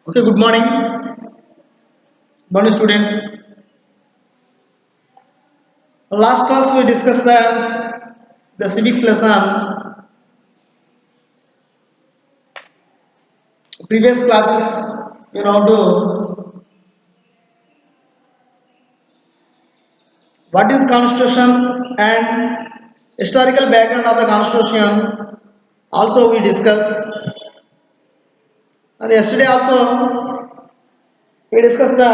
Okay, good morning. Morning, students. Last class we discussed the civics lesson. Previous classes, to what is constitution and historical background of the constitution. Also, we discussed, and yesterday also we discussed the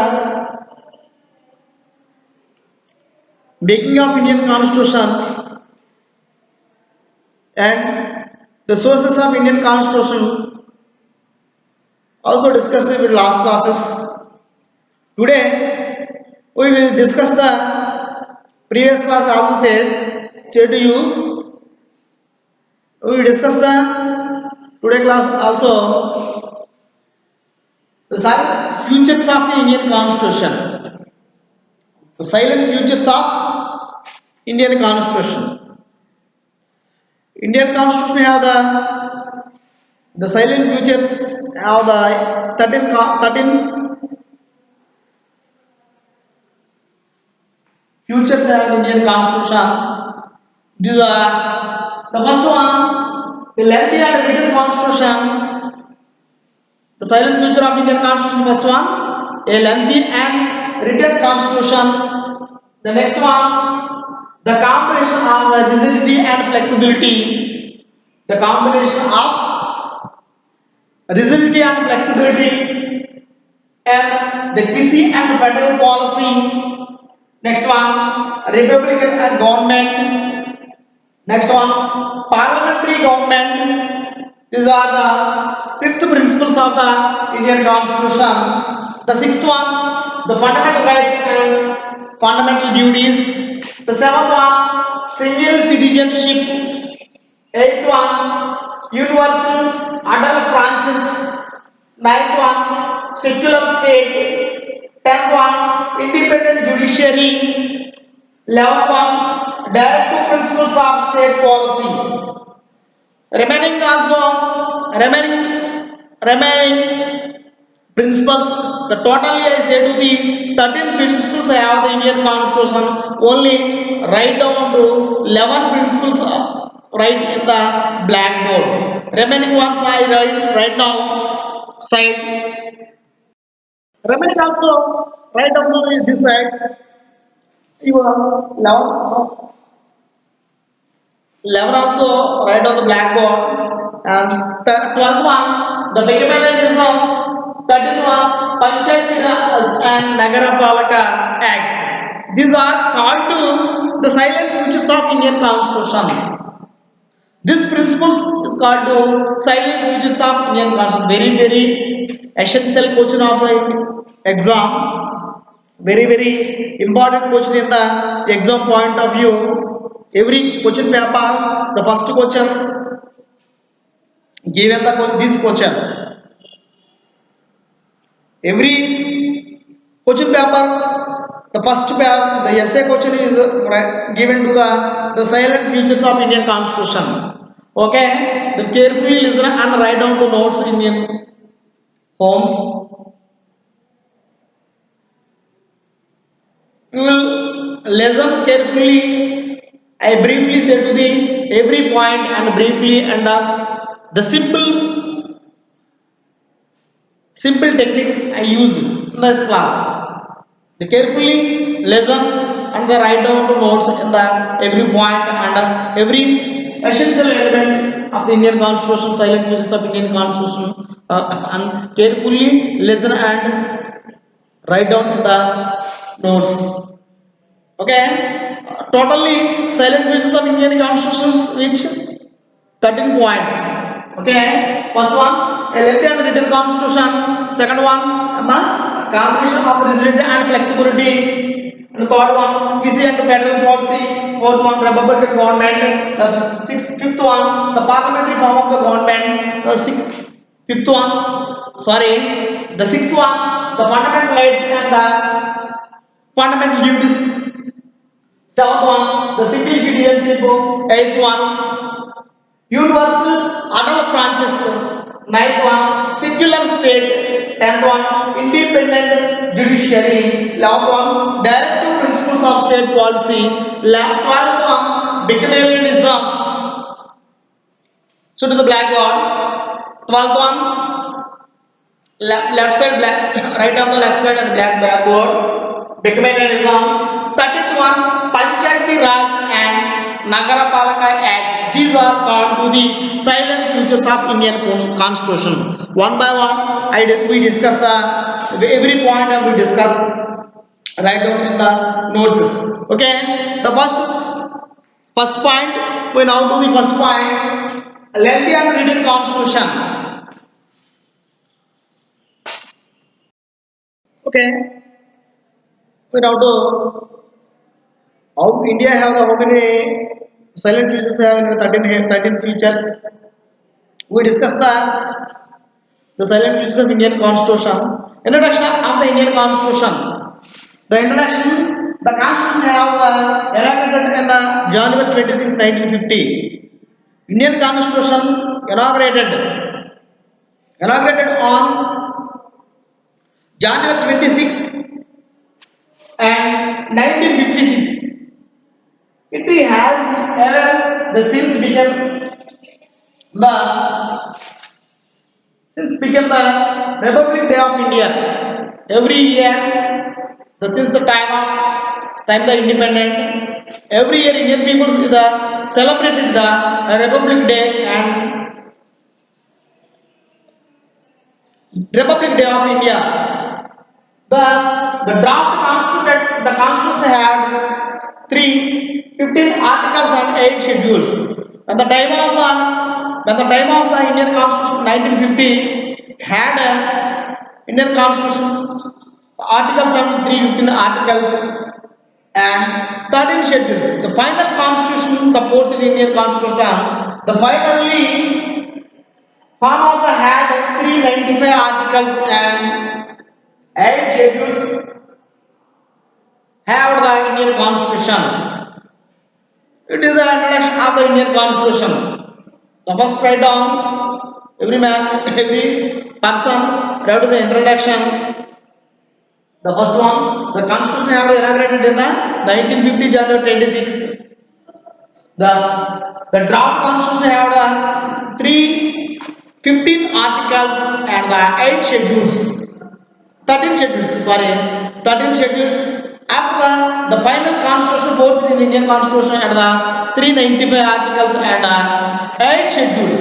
making of Indian constitution and the sources of Indian constitution. Also discussed it with last classes. Today we will discuss the previous class also say to you. We will discuss the today class also the silent futures of the Indian Constitution. The silent futures of Indian Constitution. Indian Constitution have the silent futures have the 13 futures have Indian Constitution. These are the first one, the lengthy and written Constitution. The silent future of Indian Constitution. First one, a lengthy and written Constitution. The next one, the combination of the rigidity and flexibility. The combination of rigidity and flexibility and the quasi and federal policy. Next one, republican and government. Next one, parliamentary government. These are the fifth principles of the Indian Constitution. The sixth one, the fundamental rights and fundamental duties. The seventh one, single citizenship. Eighth one, universal adult branches. Ninth one, secular state. Tenth one, independent judiciary. 11th one, directive principles of state policy. Remaining principles. The totally I say to the 13 principles I have the Indian Constitution. Only write down to 11 principles write in the blackboard. Remaining ones I write right now side. Remaining also write down to this side. You are 11 also write on the blackboard, and 12th one the mechanism. 13th one Panchayat and Nagarapalaka Acts. These are called to the silent futures of Indian Constitution. This principles is called to silent futures of Indian Constitution. Very essential question of the exam. Very important question in the exam point of view. Every question paper, the first question given this question. Every question paper, the first paper, the essay question is given to the silent futures of Indian Constitution. Okay, the carefully listen and write down the notes in your homes. You will listen carefully. I briefly say to the every point and briefly and the simple techniques I use in this class. The carefully listen and the write down the notes in the every point and every essential element of the Indian Constitution, silent uses of Indian Constitution, and carefully listen and write down in the notes. Okay. Totally silent uses of Indian Constitution which 13 points. Okay. First one, a lengthy and written constitution. Second one, the combination of rigidity and flexibility. And the third one, PC and federal policy. Fourth one, republican government. Fifth one, the parliamentary form of the government. Fifth one, sorry, the sixth one, the fundamental rights and the fundamental duties. Seventh one, the civil citizenship. Eighth one, universal adult branches. Ninth one, secular state. 10th one, independent judiciary. 11th one, directive principles of state policy. 12th one, bicameralism. So to the blackboard. 12th one, left side black, right on the left side and black blackboard. Bicameralism. 13th one, Panchayati Raj and Nagarapalaka Acts. These are called to the silent features of Indian Constitution. One by one, we discuss the every point and we discuss right down in the notes. Okay, the first point. We now do the first point. Lengthy and written Constitution. Okay, we now do how India have the how many silent features have in the 13 features. We discuss the silent features of Indian Constitution. Introduction of the Indian Constitution. The introduction, the Constitution have enacted in the January 26, 1950. Indian Constitution inaugurated on January 26 and 1956. It has ever the since became the Republic Day of India. Every year, since the time the independent, every year Indian people celebrated the Republic Day and Republic Day of India. The draft constitution had 15 articles and 8 schedules. When the time of the Indian Constitution 1950 had Indian Constitution articles and 15 articles and 13 schedules. The final constitution, the ports in Indian Constitution, the finally form of the had 395 articles and 8 schedules have the Indian Constitution. It is the introduction of the Indian Constitution. The first write down, every person write to the introduction. The first one, the Constitution have been inaugurated in the 1950 January 26th. The draft Constitution have the 15 articles and the 8 schedules. 13 schedules. After the final constitution force in Indian Constitution and the 395 articles and 8 schedules.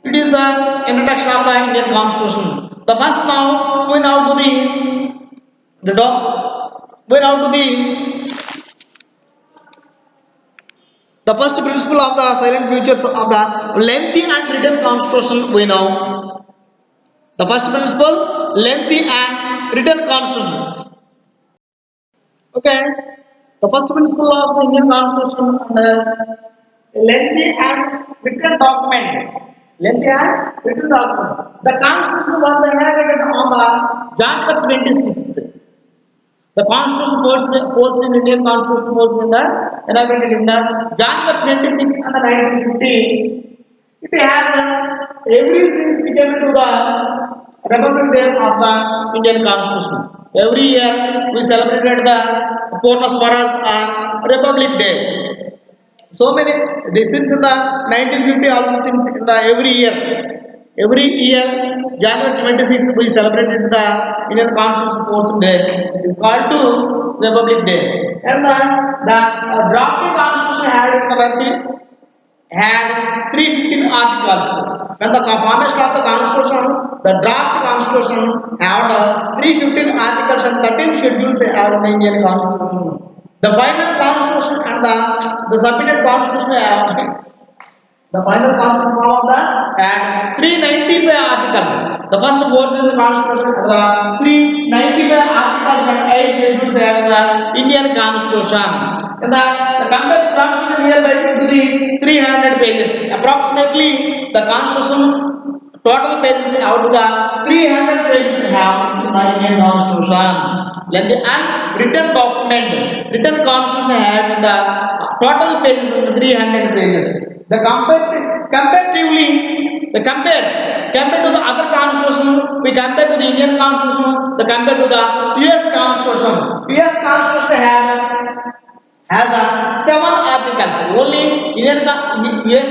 It is the introduction of the Indian Constitution. The first now we now do the first principle of the silent features of the lengthy and written Constitution. We know the first principle, lengthy and written Constitution. Okay, the first principle of the Indian Constitution, lengthy and written document. The Constitution was enacted on January 26th. The Constitution forced in Indian Constitution was enacted in the January 26th and the 1950. It has every since became to the Republic Day of the Indian Constitution. Every year we celebrated the Purna Swaraj or Republic Day. So many since in the 1950 also since in the every year January 26th we celebrated the Indian Constitution 4th Day. It is called to Republic Day. And the drafted Constitution had 315 articles. When the formation of the Constitution, the draft Constitution had 315 articles and 13 schedules have in the Indian Constitution. The final Constitution and the submitted Constitution the final Constitution form of the and 395 articles. The first version of the Constitution the 395 articles and 8 schedules have in the Indian Constitution. And the compared Constitution hereby to the 300 pages. Approximately the Constitution total pages out to the 300 pages have in the Indian Constitution. Lengthy and written document. Written Constitution have the total pages of 300 pages. The compare compared to the other constitution, we compare to the Indian constitution, the compared to the US constitution. US constitution has a 7 articles. Only US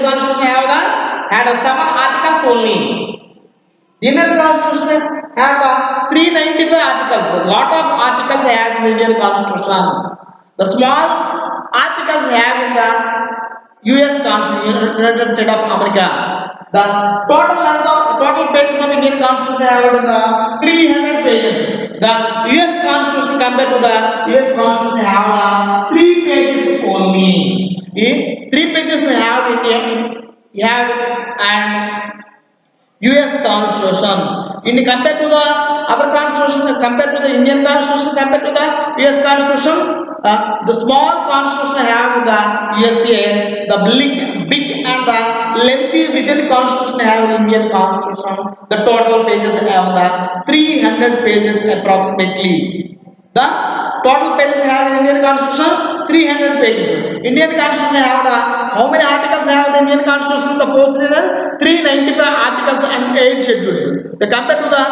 constitution had a 7 articles only. Indian constitution have a 395 articles. A lot of articles have in the Indian constitution. The small articles have in the US constitution, United States of America. The total pages of Indian constitution have in the 300 pages. The US constitution compared to the US constitution have 3 pages only. 3 pages have and US constitution. In compared to the other constitution, compared to the Indian constitution, compared to the US constitution, the small constitution have the USA, the big and the lengthy written constitution have Indian constitution. The total pages have the 300 pages approximately. The total pages have in Indian constitution 300 pages. Indian constitution have the how many articles have the Indian constitution? The portion is 395 articles and 8 schedules. The compared to the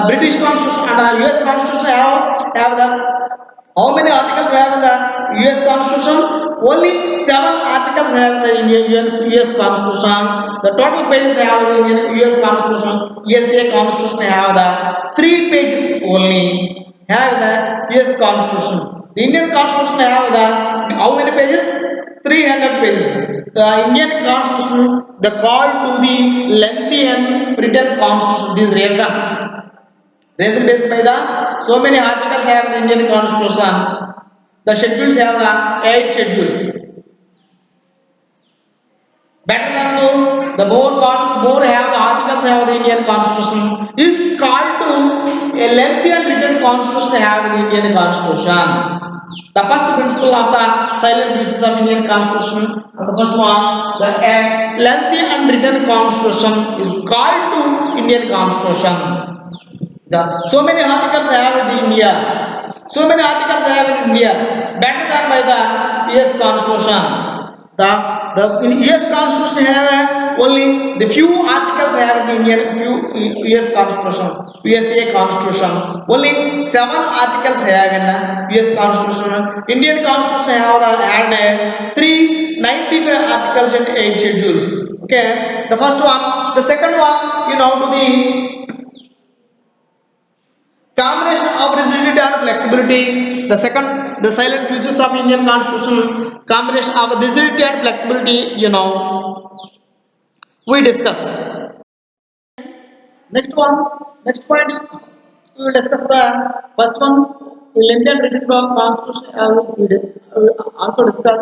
British constitution and the US constitution have the how many articles have in the US constitution? Only 7 articles have the US constitution. The total pages have the US constitution. USA constitution have the 3 pages only. Have the US constitution. The Indian constitution have the how many pages? 300 pages. The Indian constitution, the call to the lengthy and written constitution. This reason based by the so many articles have the Indian constitution. The schedules have the 8 schedules. Better than the more have the articles have the Indian constitution is called to a lengthy and written constitution have the Indian constitution. The first principle of the silent features of Indian constitution, the first one, the lengthy and written constitution is called to Indian constitution. So many articles have in India. So many articles have in India. Better than by the US constitution. The US constitution have only the few articles have in the Indian US constitution. USA constitution. Only 7 articles have in US constitution. Indian constitution have had 395 articles and 8 schedules. Okay. The first one. The second one, to the combination of rigidity and flexibility. The second, the silent features of Indian constitution, combination of rigidity and flexibility, we discuss. Next point, we will discuss the first one, Indian written constitution, we will also discuss.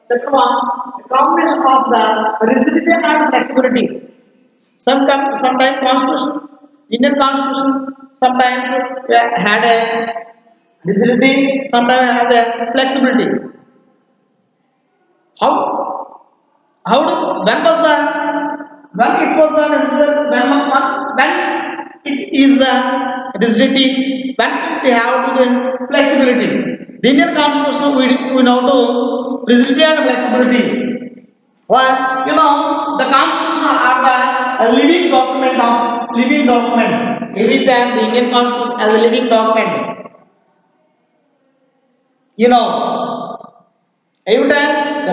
Second one, a combination of the rigidity and flexibility. Sometimes constitution, Indian constitution, sometimes had a rigidity, sometimes had a flexibility. When it was the necessary, when it is the rigidity, when it have the flexibility. The Indian constitution we know to rigidity and flexibility. Well, the constitution are the living document. Every time the Indian constitution as a living document. Every time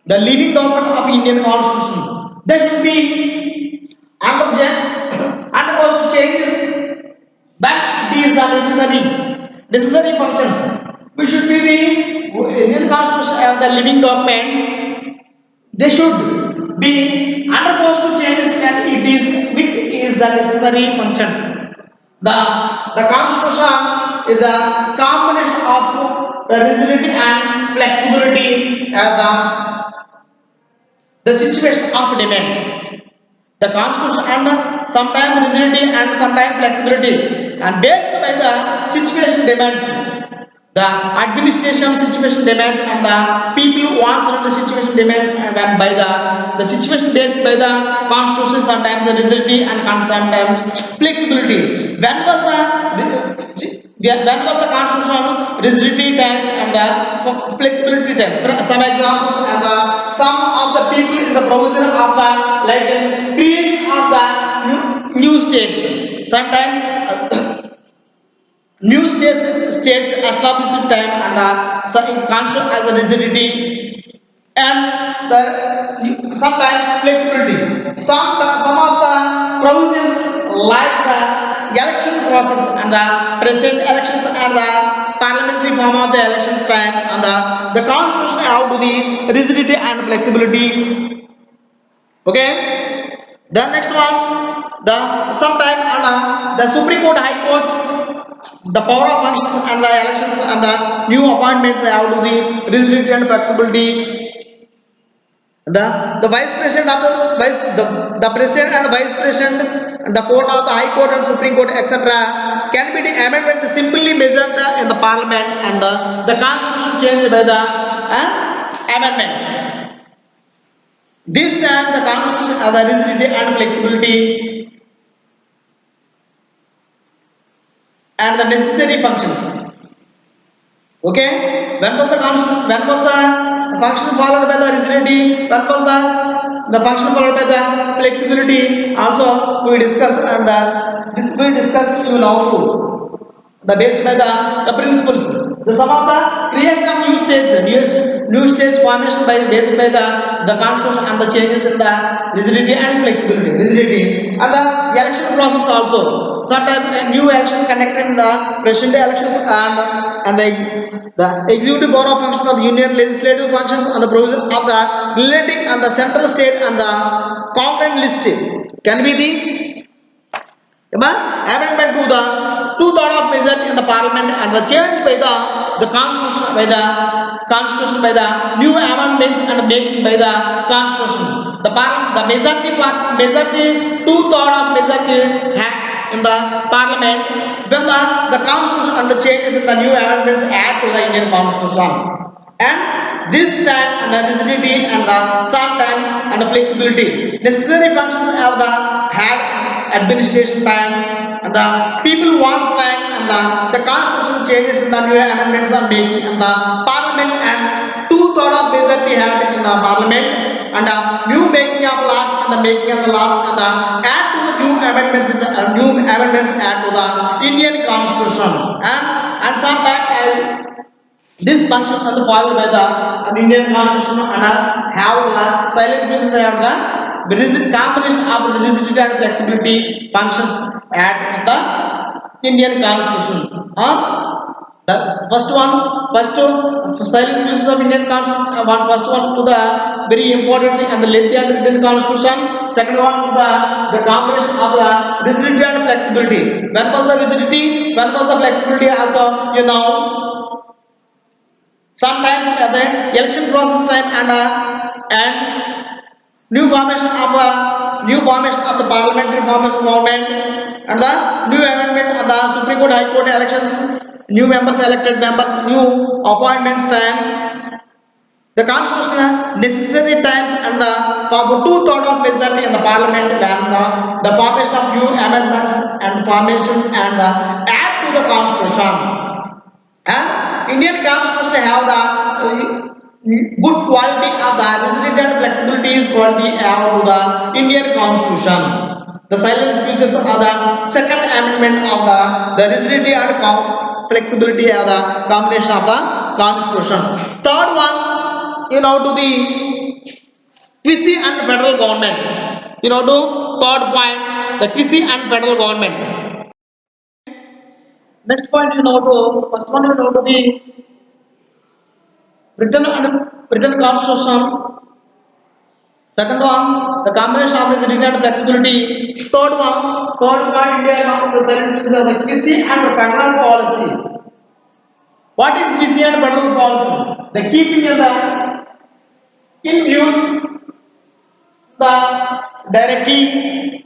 the living document of Indian constitution, there should be undergoes changes, but it is the necessary functions. We should be the Indian constitution as the living document. They should be undergoes to changes and it is the necessary functions. The constitution is the combination of the rigidity and flexibility as the situation of demands. The constitution and sometimes rigidity and sometimes flexibility and based by the situation demands. The administration situation demands and the people wants the situation demands and by the situation based by the constitution sometimes the rigidity and sometimes flexibility. When was the constitution rigidity time and the flexibility time? Some examples and some of the people in the provision of the creation of states. Sometimes new states established time and the constitution as a rigidity and sometimes flexibility. Some of the provisions like the election process and the president elections and the parliamentary form of the elections time and the constitution have to the rigidity and flexibility. Okay. The next one, the sometime and the Supreme Court, High Courts, the power of functions and the elections and the new appointments have to the rigidity and flexibility. The vice president of the president and vice president and the court of the high court and supreme court etc. can be the amendment simply measured in the parliament and the constitution changed by the amendments. This time the constitution has the rigidity and flexibility and the necessary functions. Okay, when was the constitution? When was the function followed by the rigidity? When was the function followed by the flexibility? Also, we discuss and we discuss you now too. The based by the principles. The sum of the creation of new states formation by based by the constitution and the changes in the rigidity and flexibility. Rigidity and the election process also. Sometimes new elections conducted in the presidential elections and the executive power of functions of the union, legislative functions and the provision of the relating and the central state and the content list can be the amendment to the two-thirds of majority in the parliament and the change by the constitution by the new amendments and making by the constitution. The majority two-thirds of majority in the parliament when the constitution and the changes in the new amendments add to the Indian constitution. And this time and the rigidity and the sometime and the flexibility. Necessary functions of the had administration time and the people wants time and the constitution changes in the new amendments are made in the parliament and two-thirds of majority had in the parliament and the new making of laws and the making of the laws and the add to the new amendments in the new amendments add to the Indian constitution and sometimes this function and followed by the Indian constitution and have the silent pieces have the combination of the rigidity and flexibility functions at the Indian constitution. The first silent pieces of Indian constitution. First one to the very important thing and the lengthy and written constitution. Second one to the combination of the rigidity and flexibility. When was the rigidity? When was the flexibility? Also, you know. Sometimes the election process time and new formation of the parliamentary form of government and the new amendment of the Supreme Court, High Court elections, new members, elected members, new appointments time, the constitutional necessary times and the two-thirds of majority in the parliament and the formation of new amendments and formation and the add to the constitution. And Indian constitution have the good quality of the rigidity and flexibility is quality of the Indian constitution. The silent features are the second amendment of the rigidity and flexibility of the combination of the constitution. Third one, to the quasi and federal government. To third point, the quasi and federal government. Next point, first one, to the written constitution. Second one, the combination of rigidity and flexibility. Third point, India is the quasi and federal policy. What is quasi and federal policy? The keeping in use the directly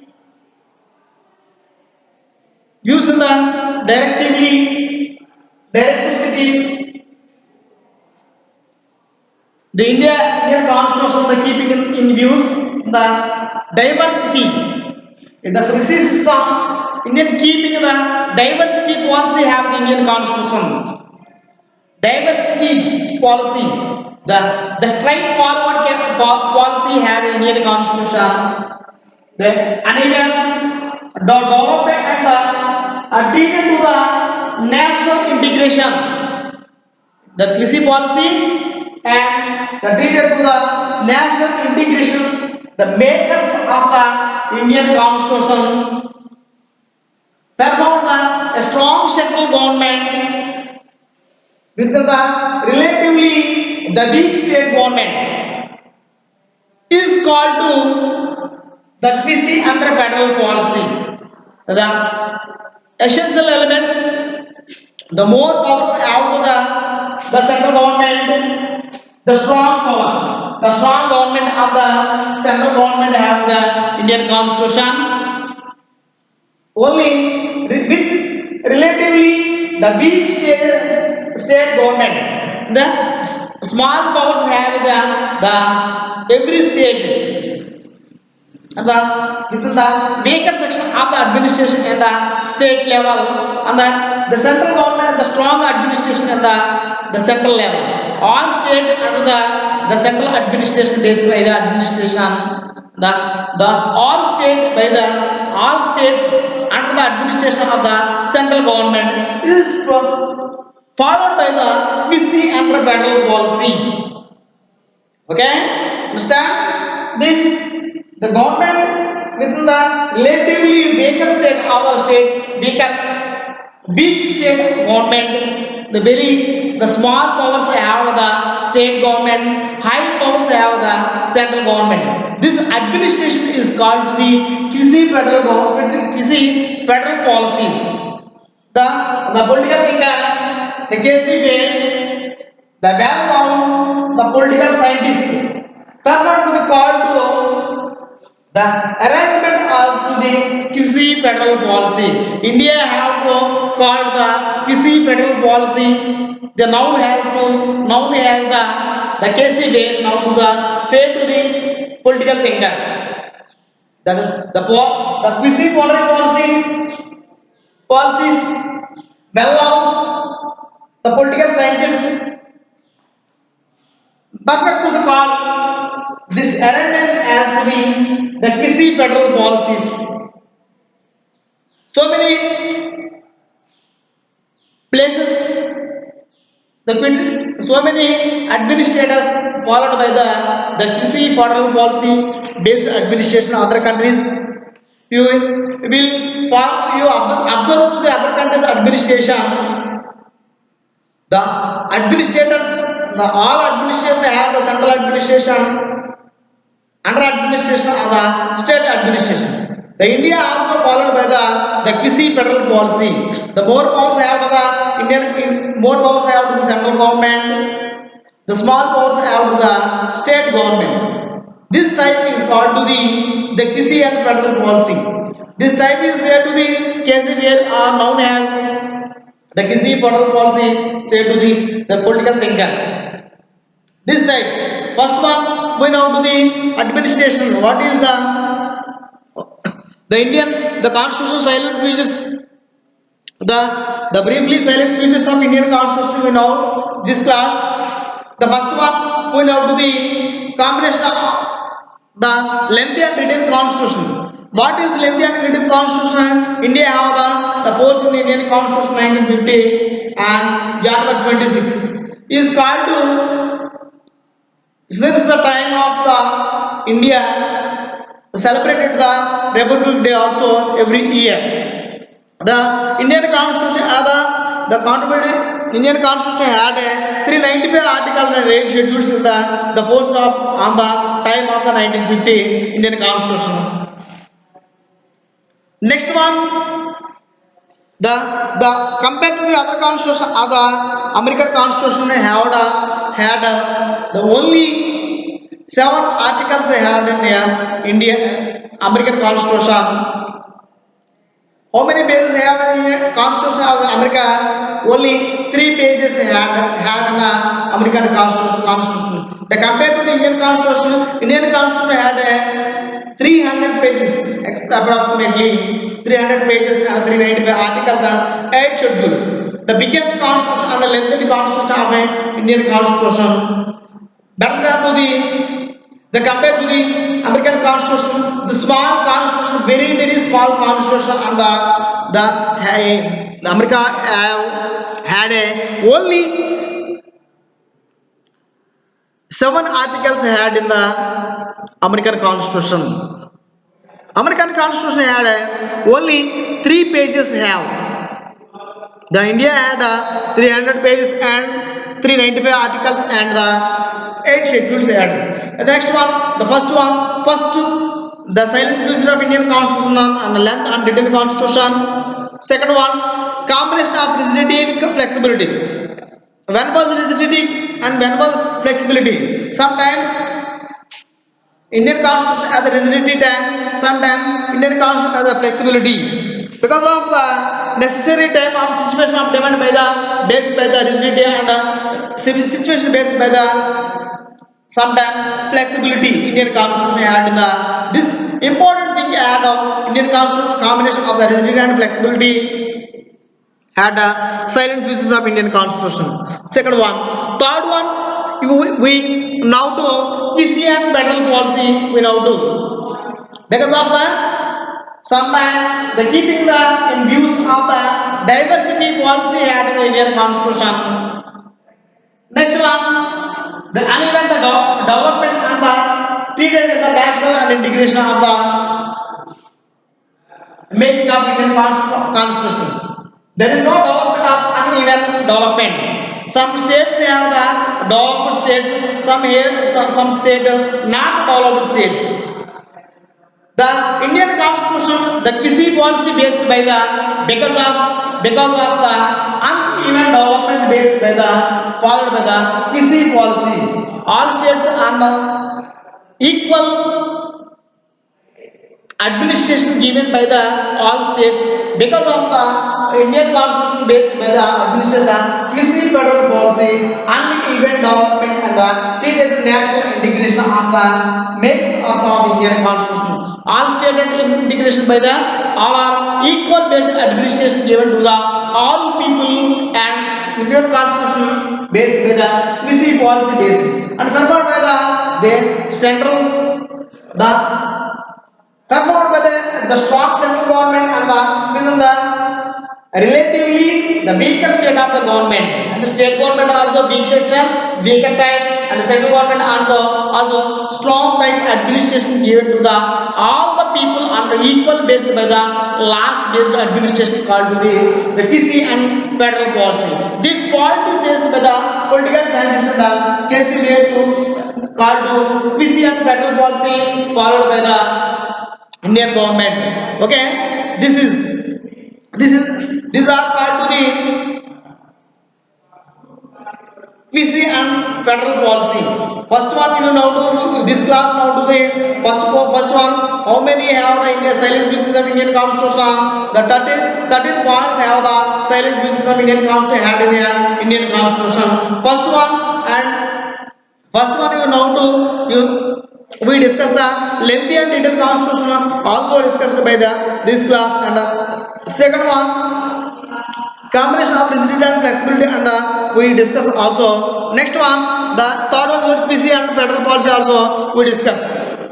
use in the directivity, the Indian constitution, the keeping in views the diversity in the precise system. Indian keeping the diversity policy have the Indian constitution. Diversity policy, the straightforward policy have the Indian constitution. The uneven developed and treated to the national integration. The कृषि policy and the treated to the national integration. The makers of the Indian Constitution performed a strong central government with the relatively the weak state government is called to the QC under federal policy. The essential elements, the more powers have to the central government, the strong powers. The strong government of the central government have the Indian Constitution. Only with relatively the weak state government, the small powers have the every state. And within the weaker section of the administration in the state level, and the central government and the strong administration in the central level. All state under the central administration based by the administration. The all states under the administration of the central government is followed by the QC under federal policy. Okay, understand this? The government within the relatively weaker state of our state, weak state government, the small powers have the state government, high powers have the central government. This administration is called the QC federal government, QC federal policies. The political thinker, the KC Wayne, the background, the political scientist, performed to the call to the arrangement as to the QC federal policy. India have to call the QC federal policy. They now has the KC Wayne now to the say to the political thinker. The QC federal policies well known, the political scientist perfect to the call this arrangement as to the QC federal policies. So many places, so many administrators followed by the QC federal policy based administration of other countries. You observe the other countries administration. The administrators, all administrators have the central administration, under administration of the state administration. The India also followed by the QC federal policy. The more powers have to the central government, the small powers have to the state government. This type is called to the QC and federal policy. This type is said to the cases where are known as the QC federal policy, said to the political thinker. This type, first one, going out to the administration. What is the Constitution silent pages? The briefly silent pages of Indian Constitution we know this class. The first one, going out to the combination of the lengthy and written Constitution. What is lengthy and written Constitution? India have the fourth Indian Constitution 1950 and January 26 is called to. Since the time of the India celebrated the Republic Day also every year. The Indian Constitution the contributed Indian Constitution had 395 articles and 8 schedules in the force of on the time of the 1950 Indian Constitution. Next one, the compared to the other constitution of the American Constitution had the only 7 articles they had in Indian American Constitution. How many pages have in the Constitution of America? Only 3 pages had in the American Constitution. The compared to the Indian Constitution had 300 pages, approximately 300 pages and 395 articles and 8 schedules. The biggest constitution and the lengthy constitution of Indian Constitution. Better than to the compared to the American Constitution, the small constitution very very small constitution, and the America have had a only 7 articles had in the American Constitution. American Constitution had only 3 pages have. The India had 300 pages and 395 articles, and the 8 schedules had. The next one, the first one, the silent future of Indian Constitution and the length and written Constitution. Second one, combination of rigidity and flexibility. When was rigidity and when was flexibility? Sometimes Indian Constitution has a rigidity time, sometimes Indian Constitution has a flexibility. Because of the necessary time of situation of demand by the based by the rigidity and situation based by the sometimes flexibility, Indian Constitution had in the this important thing add of Indian Constitution combination of the rigidity and flexibility had silent uses of Indian Constitution. Second one, third one, we now do PC and federal policy. We now do because of the sometimes the keeping the in views of the diversity policy had in the Indian Constitution. Next one, the uneven the development and the treated in the national and integration of the making of Indian Constitution. There is no development of uneven development. Some states have the developed states, some state not developed states. The Indian Constitution, the PC policy based by the because of the uneven development based by the followed by the PC policy. All states are equal administration given by the all states because of the Indian Constitution based by the administration PC federal policy uneven development and the treated national integration of the make us of Indian Constitution. All state and integration by the all are equal based administration given to the all people, and Indian Constitution based by the PC policy based and further by the central the performed by the strong central government and the within the relatively the weaker state of the government, and the state government also weak section, weaker type, and the central government also strong type administration given to the all the people under equal based by the laws based administration called to the PC and federal policy. This policy says by the political scientists the KCBA to called to PC and federal policy followed by the Indian government. Okay, these are called to the PC and federal policy. First one you now do this class now do the first one. How many have the Indian silent uses of Indian Constitution? The 13 points have the silent uses of Indian Constitution had in the Indian Constitution. First one you now do we discuss the lengthy and detailed Constitution also discussed by this class, and second one combination of rigidity and flexibility, and we discuss also. Next one, the third one is PC and federal policy also we discuss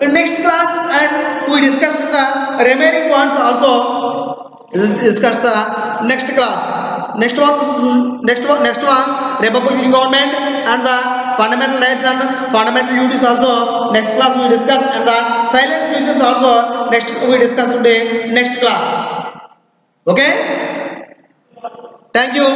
in next class, and we discuss the remaining points also discuss the next class. Next one Republican government and the fundamental rights and fundamental duties also next class we discuss, and the silent uses also next we discuss today next class. Okay, thank you.